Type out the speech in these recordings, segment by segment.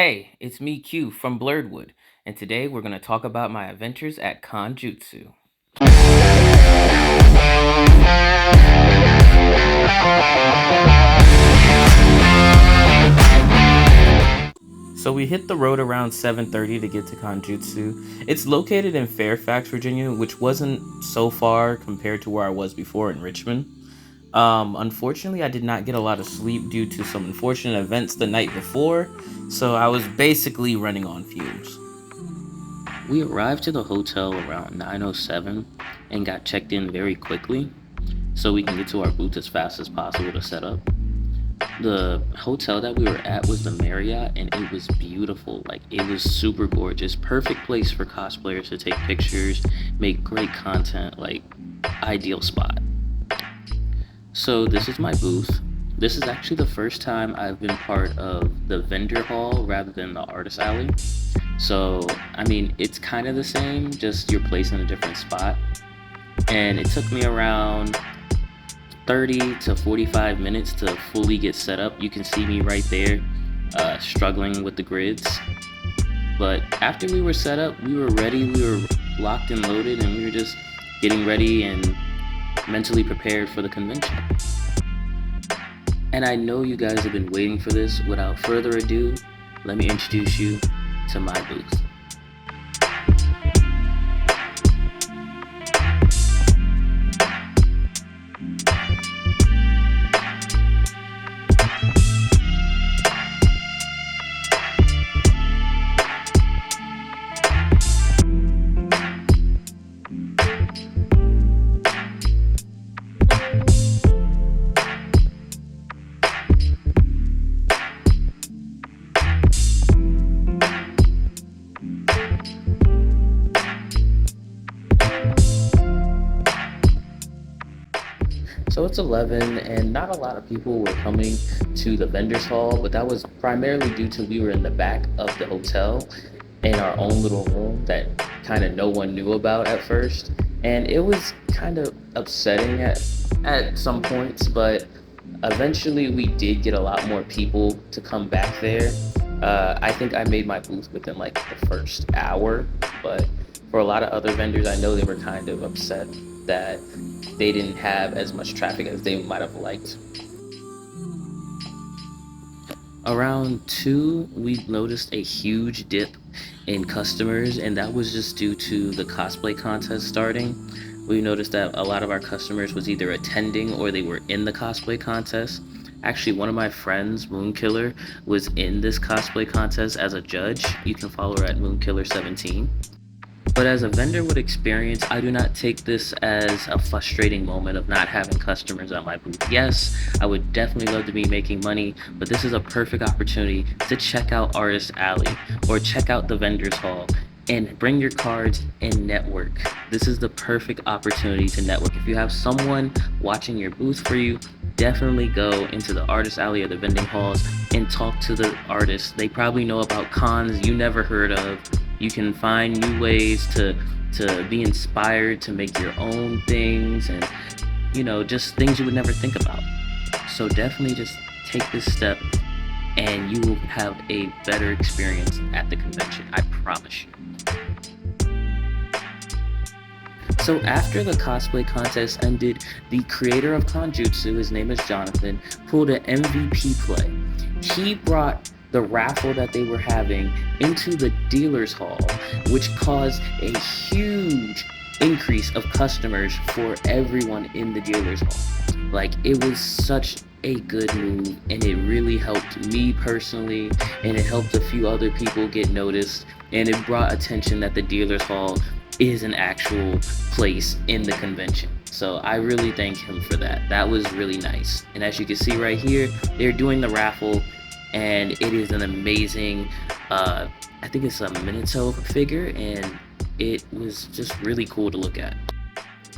Hey, it's me, Q, from Blerdwood, and today we're going to talk about my adventures at Conjustu. So we hit the road around 7:30 to get to Conjutsu. It's located in Fairfax, Virginia, which wasn't so far compared to where I was before in Richmond. Unfortunately, I did not get a lot of sleep due to some unfortunate events the night before, so I was basically running on fumes. We arrived to the hotel around 9:07 and got checked in very quickly so we can get to our booth as fast as possible to set up. The hotel that we were at was the Marriott and it was beautiful. Like, it was super gorgeous. Perfect place for cosplayers to take pictures, make great content, like ideal spot. So this is my booth. This is actually the first time I've been part of the vendor hall rather than the artist alley. So, I mean, it's kind of the same, just you're placed in a different spot. And it took me around 30 to 45 minutes to fully get set up. You can see me right there, struggling with the grids. But after we were set up, we were ready, we were locked and loaded, and we were just getting ready and mentally prepared for the convention. And I know you guys have been waiting for this. Without further ado, let me introduce you to my booth. So it's 11, and not a lot of people were coming to the vendors hall, but that was primarily due to we were in the back of the hotel in our own little room that kind of no one knew about at first. And it was kind of upsetting at some points, but eventually we did get a lot more people to come back there. I think I made my booth within like the first hour, but for a lot of other vendors, I know they were kind of upset that they didn't have as much traffic as they might have liked. Around 2, we noticed a huge dip in customers, and that was just due to the cosplay contest starting. We noticed that a lot of our customers was either attending or they were in the cosplay contest. Actually, one of my friends, Moonkiller, was in this cosplay contest as a judge. You can follow her at Moonkiller17. But as a vendor with experience, I do not take this as a frustrating moment of not having customers at my booth. Yes, I would definitely love to be making money, but this is a perfect opportunity to check out Artist Alley or check out the vendors hall and bring your cards and network. This is the perfect opportunity to network. If you have someone watching your booth for you, definitely go into the Artist Alley or the vending halls and talk to the artists. They probably know about cons you never heard of. You can find new ways to be inspired to make your own things, and just things you would never think about. So definitely just take this step and you will have a better experience at the convention, I promise you. So after the cosplay contest ended, the creator of Conjutsu, his name is Jonathan, pulled an MVP play. He brought the raffle that they were having into the dealer's hall, which caused a huge increase of customers for everyone in the dealer's hall. Like, it was such a good move, and it really helped me personally, and it helped a few other people get noticed, and it brought attention that the dealer's hall is an actual place in the convention. So I really thank him for that. That was really nice. And as you can see right here, they're doing the raffle, and it is an amazing, I think it's a Minato figure, and it was just really cool to look at.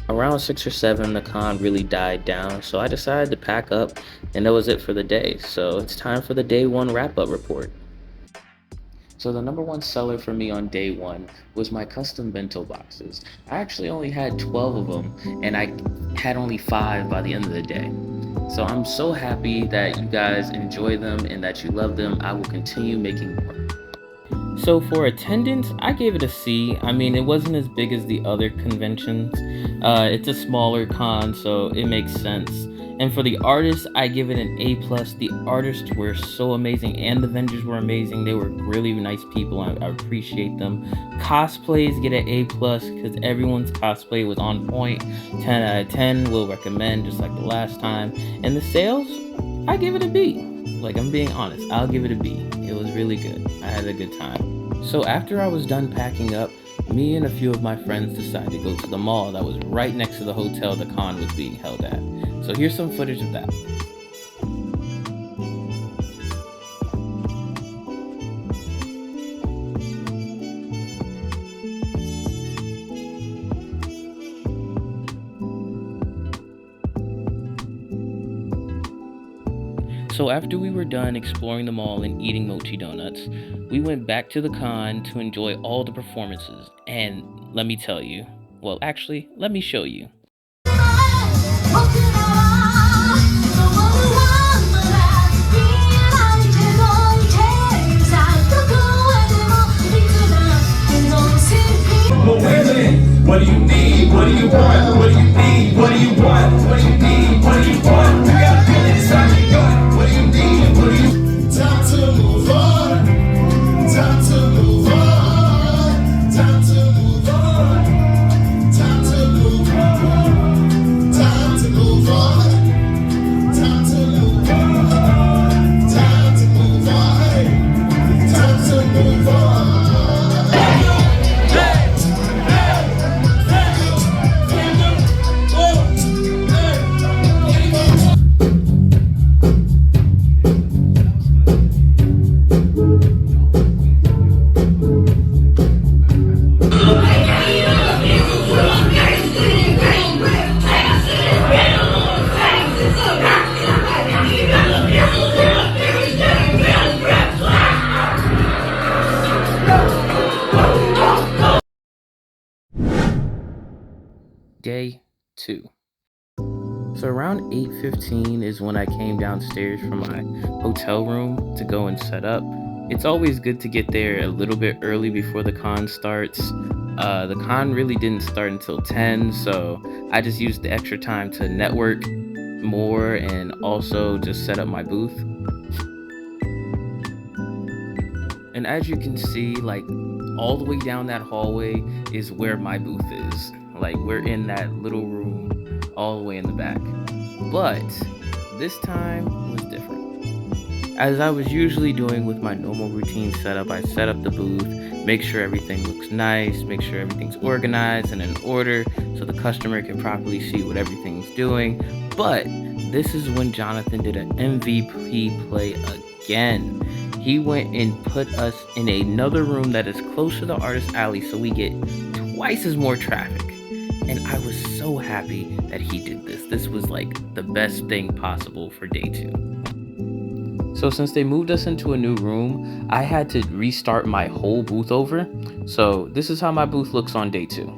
Around 6 or 7, the con really died down, so I decided to pack up, and that was it for the day. So it's time for the day 1 wrap-up report. So the number one seller for me on day 1 was my custom bento boxes. I actually only had 12 of them, and I had only 5 by the end of the day. So I'm so happy that you guys enjoy them and that you love them. I will continue making more. So for attendance, I gave it a C. I mean, it wasn't as big as the other conventions. It's a smaller con, so it makes sense. And for the artists, I give it an A+. The artists were so amazing, and the vendors were amazing. They were really nice people. I appreciate them. Cosplays get an A+, because everyone's cosplay was on point. 10 out of 10, will recommend, just like the last time. And the sales, I give it a B. Like, I'm being honest, I'll give it a B. It was really good. I had a good time. So after I was done packing up, me and a few of my friends decided to go to the mall that was right next to the hotel the con was being held at. So here's some footage of that. So after we were done exploring the mall and eating mochi donuts, we went back to the con to enjoy all the performances. And let me tell you, well, actually, let me show you. What do you need? What do you want? What do you need? What do you want? What do you need? What do you want? You got a feeling inside your gut. What do you need? What do you? Time to move on. Time to move on. Time to move on. Time to move on. Time to move on. Time to move on. Time to move on. Time to move on. Day 2. So around 8:15 is when I came downstairs from my hotel room to go and set up. It's always good to get there a little bit early before the con starts. The con really didn't start until 10, so I just used the extra time to network more and also just set up my booth. And as you can see, like, all the way down that hallway is where my booth is. Like, we're in that little room all the way in the back. But this time was different. As I was usually doing with my normal routine setup, I set up the booth, make sure everything looks nice, make sure everything's organized and in order so the customer can properly see what everything's doing. But this is when Jonathan did an MVP play again. He went and put us in another room that is close to the artist alley so we get twice as more traffic. And I was so happy that he did this. This was like the best thing possible for day 2. So since they moved us into a new room, I had to restart my whole booth over. So this is how my booth looks on day 2.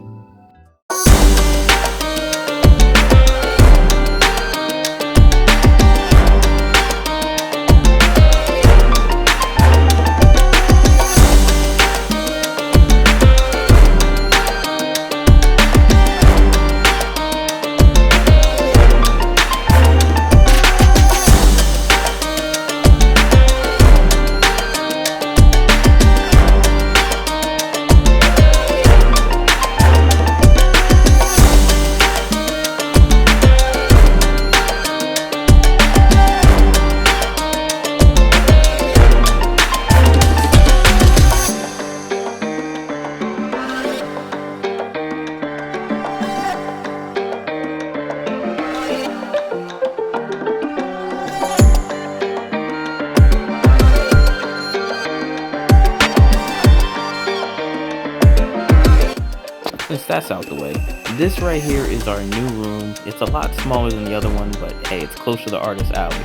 Since that's out the way, this right here is our new room. It's a lot smaller than the other one, but hey, it's close to the artist alley.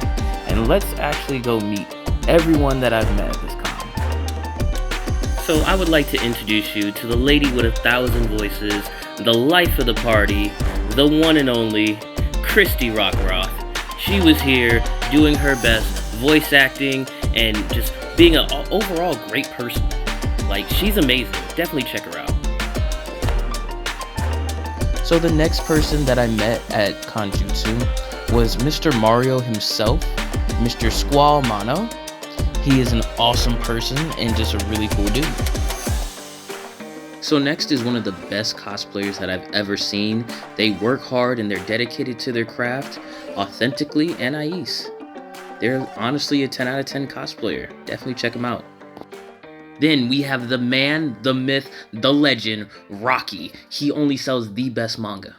And let's actually go meet everyone that I've met at this con. So I would like to introduce you to the lady with 1,000 voices, the life of the party, the one and only Christy Rockroth. She was here doing her best, voice acting, and just being an overall great person. Like, she's amazing. Definitely check her out. So the next person that I met at Conjustu was Mr. Mario himself, Mr. Squall Mano. He is an awesome person and just a really cool dude. So next is one of the best cosplayers that I've ever seen. They work hard and they're dedicated to their craft, authentically and Ais. They're honestly a 10 out of 10 cosplayer. Definitely check them out. Then we have the man, the myth, the legend, Rocky. He only sells the best manga.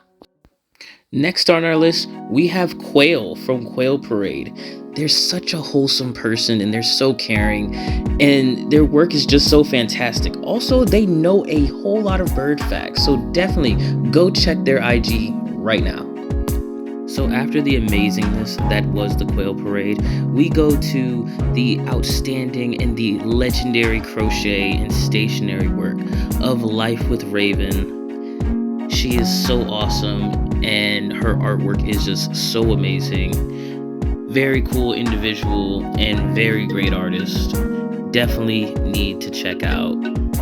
Next on our list, we have Quail from Quail Parade. They're such a wholesome person and they're so caring, and their work is just so fantastic. Also, they know a whole lot of bird facts, so definitely go check their IG right now. So after the amazingness that was the Quail Parade, we go to the outstanding and the legendary crochet and stationery work of Life with Raven. She is so awesome and her artwork is just so amazing. Very cool individual and very great artist. Definitely need to check out.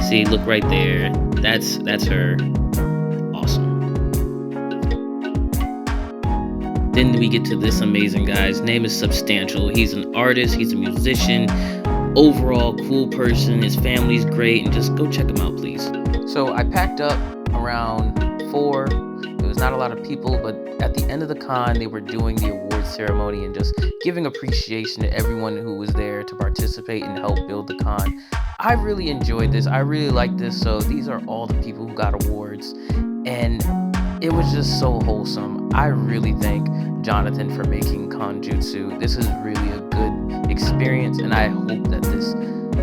See, look right there. That's her. Awesome. Then we get to this amazing guy. His name is Substantial. He's an artist, he's a musician, overall cool person. His family's great, and just go check him out, please. So I packed up around 4. There was not a lot of people, but at the end of the con, they were doing the awards ceremony and just giving appreciation to everyone who was there to participate and help build the con. I really enjoyed this. I really liked this. So these are all the people who got awards, and it was just so wholesome. I really thank Jonathan for making Conjustu. This is really a good experience, and I hope that this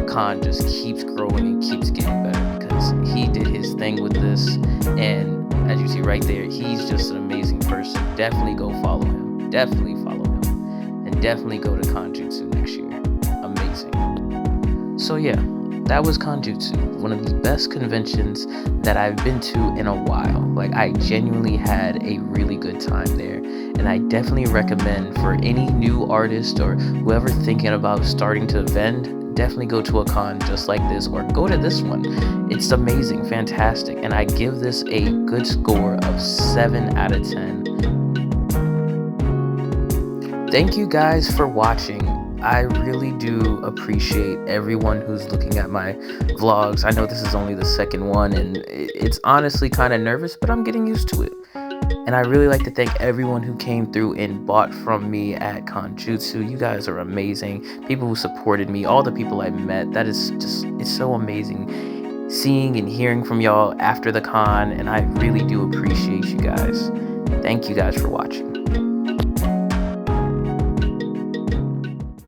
con just keeps growing and keeps getting better, because he did his thing with this, and as you see right there, he's just an amazing person. Definitely go follow him. Definitely follow him. And definitely go to Conjustu next year. Amazing. So yeah, that was Conjustu, one of the best conventions that I've been to in a while. Like, I genuinely had a really good time there, and I definitely recommend for any new artist or whoever thinking about starting to vend, definitely go to a con just like this, or go to this one. It's amazing, fantastic, and I give this a good score of 7 out of 10. Thank you guys for watching. I really do appreciate everyone who's looking at my vlogs. I know this is only the second one, and it's honestly kind of nervous, but I'm getting used to it. And I really like to thank everyone who came through and bought from me at Conjustu. You guys are amazing. People who supported me, all the people I met, that is just, it's so amazing seeing and hearing from y'all after the con, and I really do appreciate you guys. Thank you guys for watching.